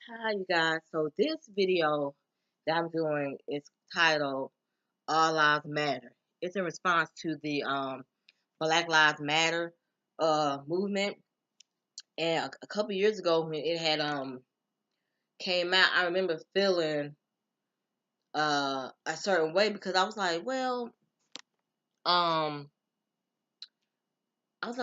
Hi, you guys. So this video that I'm doing is titled "All Lives Matter." It's in response to the Black Lives Matter movement. And a couple years ago, when it had came out, I remember feeling a certain way because I was like, um, well,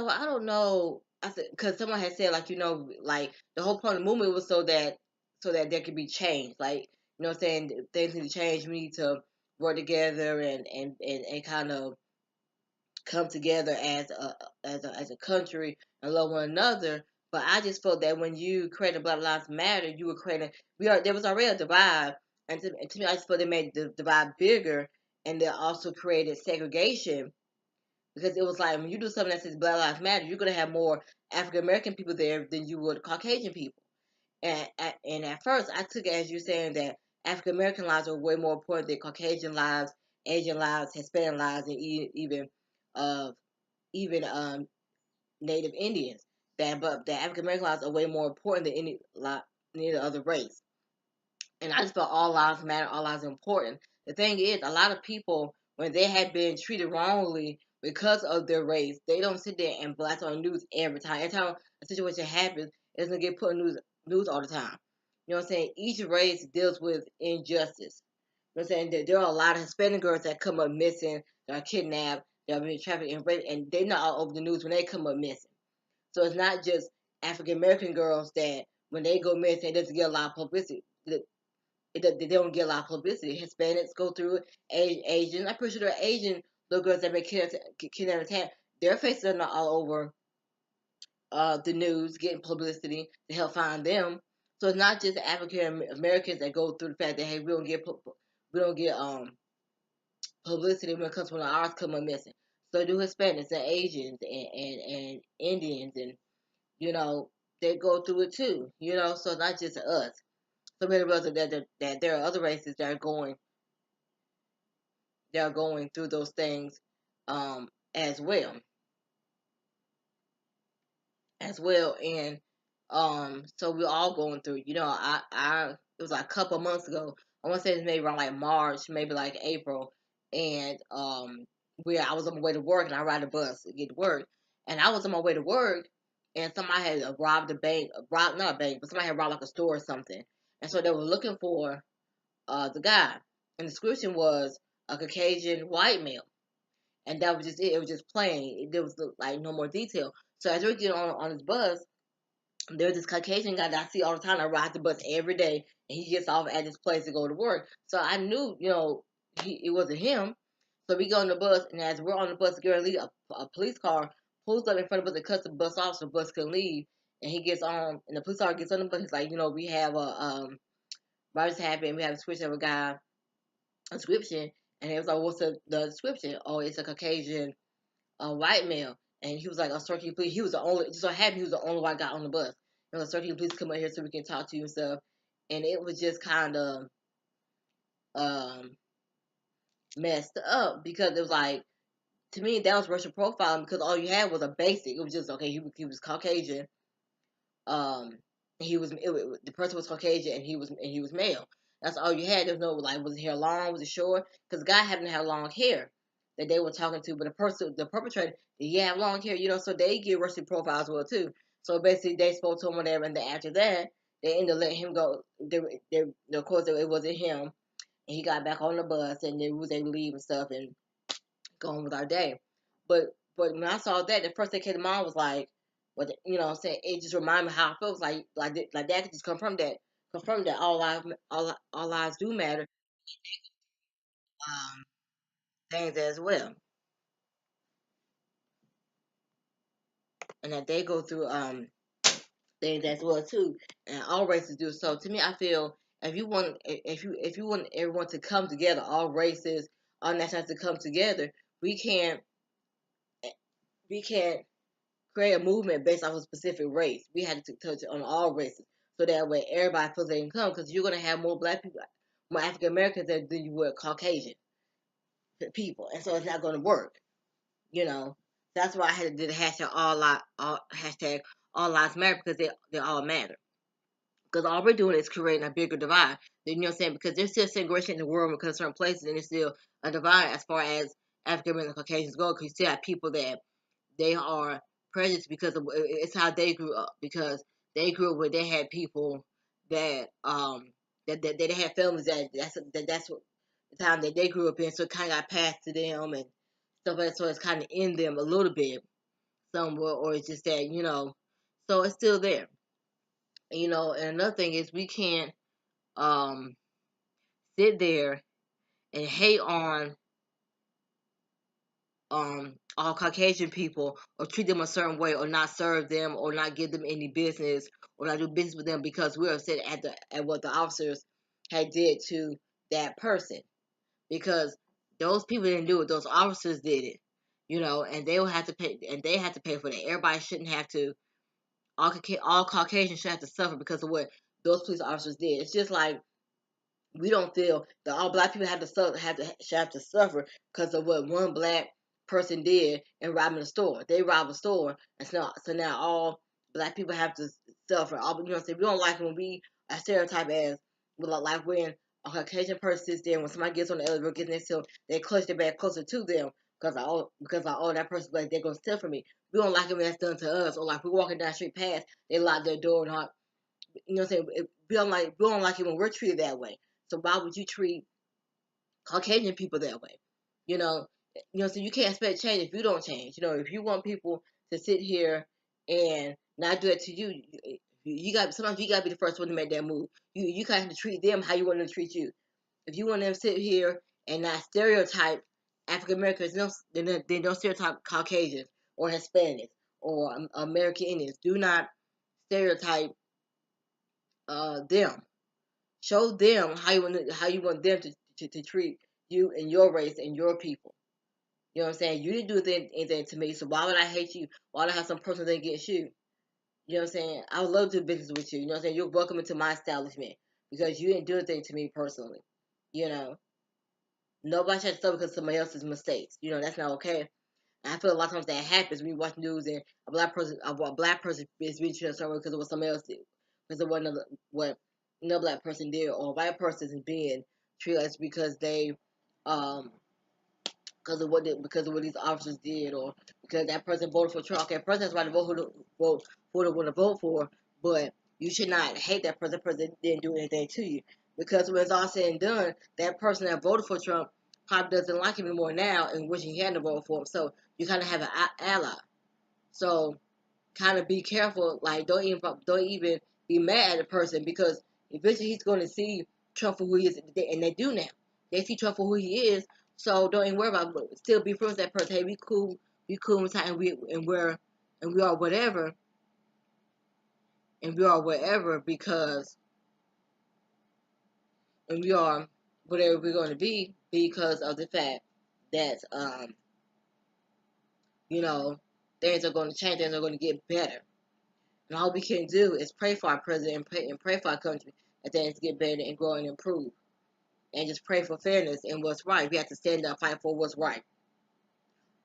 I don't know. I said because someone had said like the whole point of the movement was so that there could be change. Like what I'm saying, things need to change. We need to work together and kind of come together as a country and love one another. But I just felt that when you created Black Lives Matter, you were creating there was already a divide, and to me, I just felt they made the divide bigger, and they also created segregation because it was like when you do something that says Black Lives Matter, you're gonna have more African American people there than you would Caucasian people. And at first, I took it as you saying that African American lives are way more important than Caucasian lives, Asian lives, Hispanic lives, and uh, even Native Indians. But the African American lives are way more important than any other race. And I just felt all lives matter, all lives are important. The thing is, a lot of people, when they have been treated wrongly because of their race, they don't sit there and blast on the news every time. Every time a situation happens, it's gonna get put on news all the time. You know what I'm saying? Each race deals with injustice. You know what I'm saying? There are a lot of Hispanic girls that come up missing, that are kidnapped, that are being trafficked and raped, and they're not all over the news when they come up missing. So it's not just African American girls that when they go missing, it doesn't get a lot of publicity. They don't get a lot of publicity. Hispanics go through it. Asian, I'm pretty sure there are Asian little girls that been kidnapped. Their faces are not all over the news, getting publicity to help find them. So it's not just African Americans that go through the fact that hey, we don't get publicity when it comes when ours come up missing. So do Hispanics and Asians and Indians and you know they go through it too. So it's not just us. So many of us that there are other races that are going through those things as well and so we're all going through I it was like a couple of months ago. I want to say it's maybe around like March, maybe like April, and where I was on my way to work and I ride a bus to get to work, and I was on my way to work and somebody had robbed a bank, robbed not a bank, but somebody had robbed like a store or something, and so they were looking for the guy, and the description was a Caucasian white male, and that was just it. It was just plain. There was like no more detail. So as we're getting on this bus, there's this Caucasian guy that I see all the time. I ride the bus every day, and he gets off at this place to go to work. So I knew, it wasn't him. So we go on the bus, and as we're on the bus, getting leave, a police car pulls up in front of us and cuts the bus off, so the bus can leave. And he gets on, and the police car gets on the bus. He's like, we have what just happened. We have a switch of a guy description, and it was like, what's the description? Oh, it's a Caucasian white male. And he was like, oh, sir, can you please? He was the only, just so happened he was the only white guy on the bus. He was like, sir, can you please come up here so we can talk to you and stuff? And it was just kind of um, messed up because it was like, to me, that was racial profiling because all you had was a basic. It was just, okay, he was Caucasian. Um, the person was Caucasian and he was male. That's all you had. There was no like, was his hair long? Was it short? Because the guy happened to have long hair that they were talking to, but the perpetrator, did he have long hair? So they get racial profiles well too. So basically, they spoke to him whatever, and then after that, they ended up letting him go. Of course, it wasn't him, and he got back on the bus, and then we was able to leave and stuff and go on with our day. But when I saw that, the first thing that came to mind was like, what I'm saying, it just reminded me how I felt like that could just confirm that all lives do matter, um, things as well, and that they go through things as well too, and all races do. So to me, I feel if you want everyone to come together, all races, all nationalities to come together, we can't create a movement based off of a specific race. We had to touch it on all races, so that way everybody feels they can come. Because you're gonna have more black people, more African Americans than you would Caucasian people, and so it's not gonna work. You know, that's why I had to do the hashtag all hashtag all lives matter because they all matter. Because all we're doing is creating a bigger divide. You know what I'm saying? Because there's still segregation in the world because certain places, and there's still a divide as far as African American Caucasians go. Because you still have people that they are prejudiced because of it's how they grew up. Because they grew up where they had people that that they had families that's what the time that they grew up in, so it kind of got passed to them and stuff like that. So it's kind of in them a little bit somewhere, or it's just that so it's still there. And another thing is we can't um sit there and hate on all Caucasian people or treat them a certain way or not serve them or not give them any business or not do business with them because we're upset at what the officers had did to that person, because those people didn't do it, those officers did it. And they will have to pay, and they have to pay for that. Everybody shouldn't have to. All Caucasians should have to suffer because of what those police officers did. It's just like we don't feel that all black people have to suffer because of what one black person did in robbing a store. They robbed a store, and so now all black people have to suffer. We don't like when we are stereotype as like when a Caucasian person sits there, when somebody gets on the elevator, gets next to them, they clutch their bag closer to them because that person like they're gonna steal from me. We don't like it when that's done to us, or like we're walking down the street past, they lock their door and what I'm saying? We don't like it when we're treated that way. So why would you treat Caucasian people that way? You know, so you can't expect change if you don't change. If you want people to sit here and not do that to you, you got sometimes you got to be the first one to make that move. You kind of have to treat them how you want them to treat you. If you want them to sit here and not stereotype African Americans, then don't stereotype Caucasians or Hispanics or American Indians. Do not stereotype them. Show them how you want them to treat you and your race and your people. You know what I'm saying? You didn't do anything to me, so why would I hate you? Why would I have some personal thing against you? You know what I'm saying? I would love to do business with you. You know what I'm saying? You're welcome into my establishment because you didn't do anything to me personally. You know, nobody should suffer because of somebody else's mistakes. That's not okay. And I feel a lot of times that happens when you watch news and a black person is being treated a certain way because of what somebody else did, because of what another black person did, or a white person is being treated as because they um because of what these officers did, or because that person voted for Trump. Okay, a person has the right to vote who they want to vote for, but you should not hate that person. That person didn't do anything to you, because when it's all said and done, that person that voted for Trump probably doesn't like him anymore now and wishing he hadn't voted for him. So you kind of have an ally. So kind of be careful. Like don't even be mad at the person, because eventually he's going to see Trump for who he is, and they do now. They see Trump for who he is. So don't even worry about it. Still be friends with that person. Hey, we cool with time, and we are whatever, and we are wherever because and we are whatever we're going to be because of the fact that you know things are going to change. Things are going to get better. And all we can do is pray for our president and pray for our country that things get better and grow and improve. And just pray for fairness and what's right. We have to stand up and fight for what's right.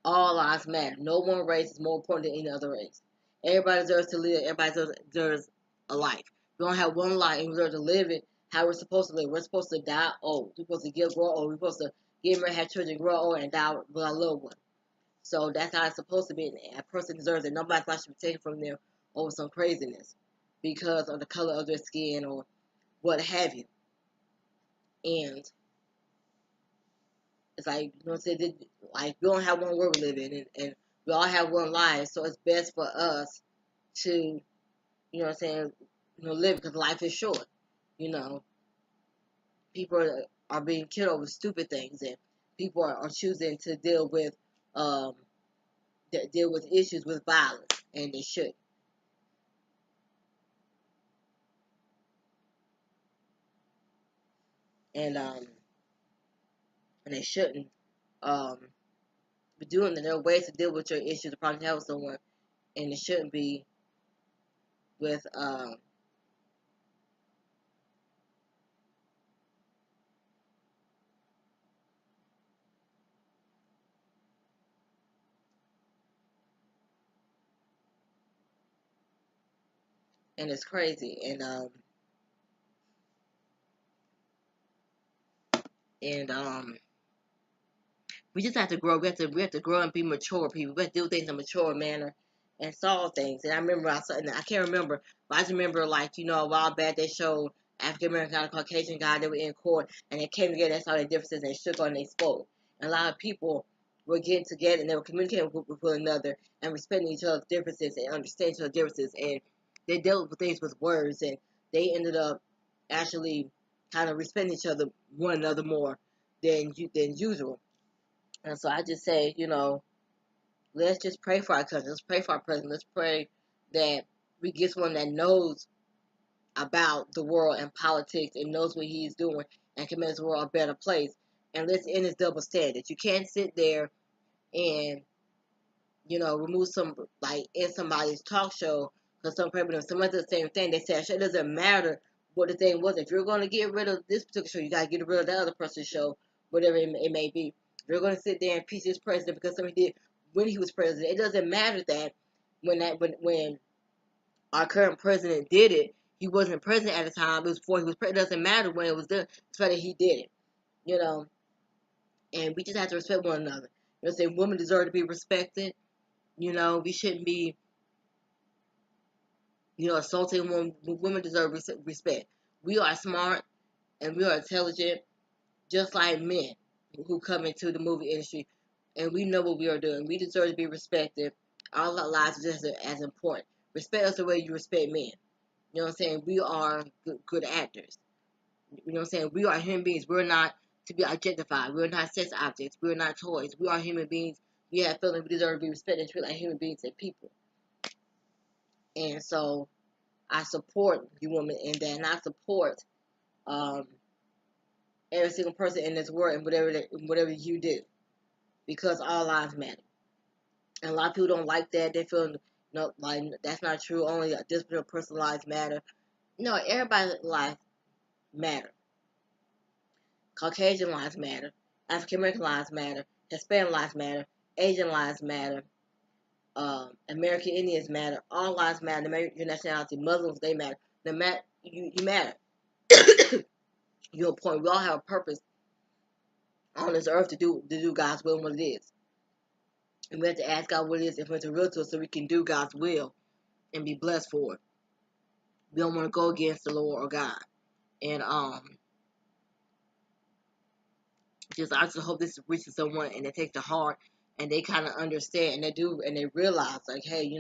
All lives matter. No one race is more important than any other race. Everybody deserves to live. Everybody deserves a life. We don't have one life and we deserve to live it how we're supposed to live. We're supposed to die old. We're supposed to grow old. We're supposed to get married, have children, grow old, and die with our loved one. So that's how it's supposed to be. And a person deserves it. Nobody's life should be taken from them over some craziness because of the color of their skin or what have you. And it's like, like we don't have one world we live in, and we all have one life. So it's best for us to, live, because life is short. You know, people are being killed over stupid things, and people are choosing to um, deal with issues with violence, and they should. And they shouldn't um, be doing that. There are ways to deal with your issues to probably help someone, and it shouldn't be with and it's crazy. And And we just have to grow. We have to grow and be mature people. We have to do things in a mature manner and solve things. And I remember and I can't remember, but I just remember like a while back they showed African American guy and Caucasian guy. They were in court and they came together. They saw their differences and they shook on and they spoke. And a lot of people were getting together and they were communicating with one another and respecting each other's differences and understanding each other's differences. And they dealt with things with words and they ended up actually kind of respecting each other one another more than usual. And so I just say, let's just pray for our country. Let's pray for our president. Let's pray that we get someone that knows about the world and politics and knows what he's doing and can make this world a better place. And let's end this double standard. You can't sit there and, remove in somebody's talk show because some people, someone does the same thing. They say, it doesn't matter what the thing was. If you're going to get rid of this particular show, you got to get rid of that other person's show, whatever it may be. If you're going to sit there and impeach this president because somebody did when he was president, it doesn't matter that when our current president did it, he wasn't president at the time. It was before he was president. It doesn't matter when it was done. It's better he did it, you know. And we just have to respect one another. Say women deserve to be respected. We shouldn't be, assaulting women. Women deserve respect. We are smart and we are intelligent, just like men who come into the movie industry, and we know what we are doing. We deserve to be respected. All our lives are just as important. Respect us the way you respect men. You know what I'm saying? We are good actors. You know what I'm saying? We are human beings. We're not to be objectified. We're not sex objects. We're not toys. We are human beings. We have feelings. We deserve to be respected and treated like human beings and people. And so I support you women in that, and I support um, every single person in this world and whatever you do, because all lives matter. And a lot of people don't like that. They feel no, like that's not true. Only this particular person's lives matter. No, everybody's lives matter. Caucasian lives matter. African American lives matter. Hispanic lives matter. Asian lives matter. American Indians matter. All lives matter. No matter your nationality. Muslims, they matter. No matter you matter. You're important. We all have a purpose on this earth to do God's will and what it is. And we have to ask God what it is if it's real to us so we can do God's will and be blessed for it. We don't want to go against the Lord or God. And I just hope this reaches someone and they take the heart and they kind of understand and they realize like, hey,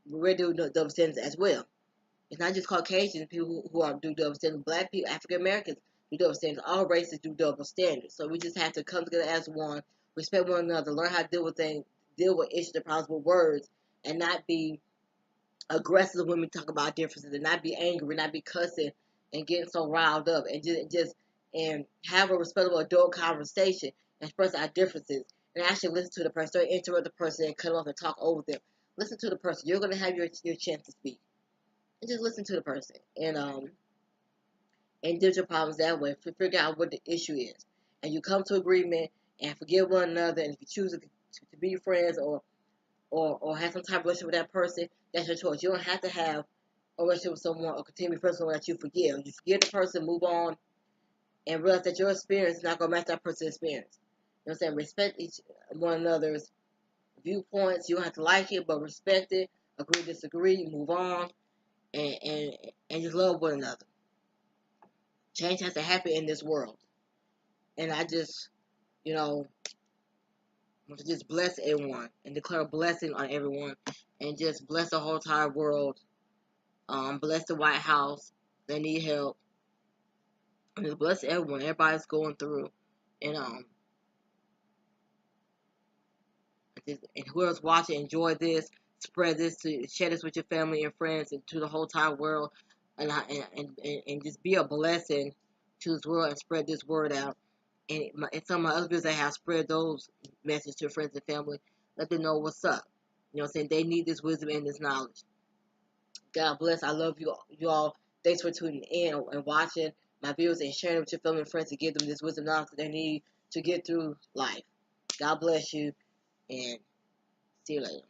we're doing double standards as well. It's not just Caucasians, people who do double standards. Black people, African Americans do double standards. All races do double standards. So we just have to come together as one, respect one another, learn how to deal with issues and problems with words, and not be aggressive when we talk about differences, and not be angry, not be cussing and getting so riled up, and just and have a respectable adult conversation, and express our differences, and actually listen to the person. Don't interrupt the person and cut them off and talk over them. Listen to the person. You're gonna have your chance to speak, and just listen to the person, and deal with your problems that way. Figure out what the issue is, and you come to agreement and forgive one another. And if you choose to be friends or have some type of relationship with that person, that's your choice. You don't have to have a relationship with someone or continue to be friends with someone that you forgive. You forgive the person, move on, and realize that your experience is not going to match that person's experience. You know what I'm saying? Respect one another's viewpoints. You don't have to like it, but respect it. Agree, disagree, move on, and and, and just love one another. Change has to happen in this world. And I just, you know, want to just bless everyone and declare a blessing on everyone and just bless the whole entire world. Bless the White House. They need help. And just bless everyone. Everybody's going through. And and whoever's watching, enjoy this. Spread this share this with your family and friends and to the whole entire world. And just be a blessing to this world and spread this word out. And some of my other videos I have spread those messages to friends and family. Let them know what's up. You know what I'm saying? They need this wisdom and this knowledge. God bless. I love you all. Thanks for tuning in and watching my videos and sharing with your family and friends to give them this wisdom knowledge that they need to get through life. God bless you and see you later.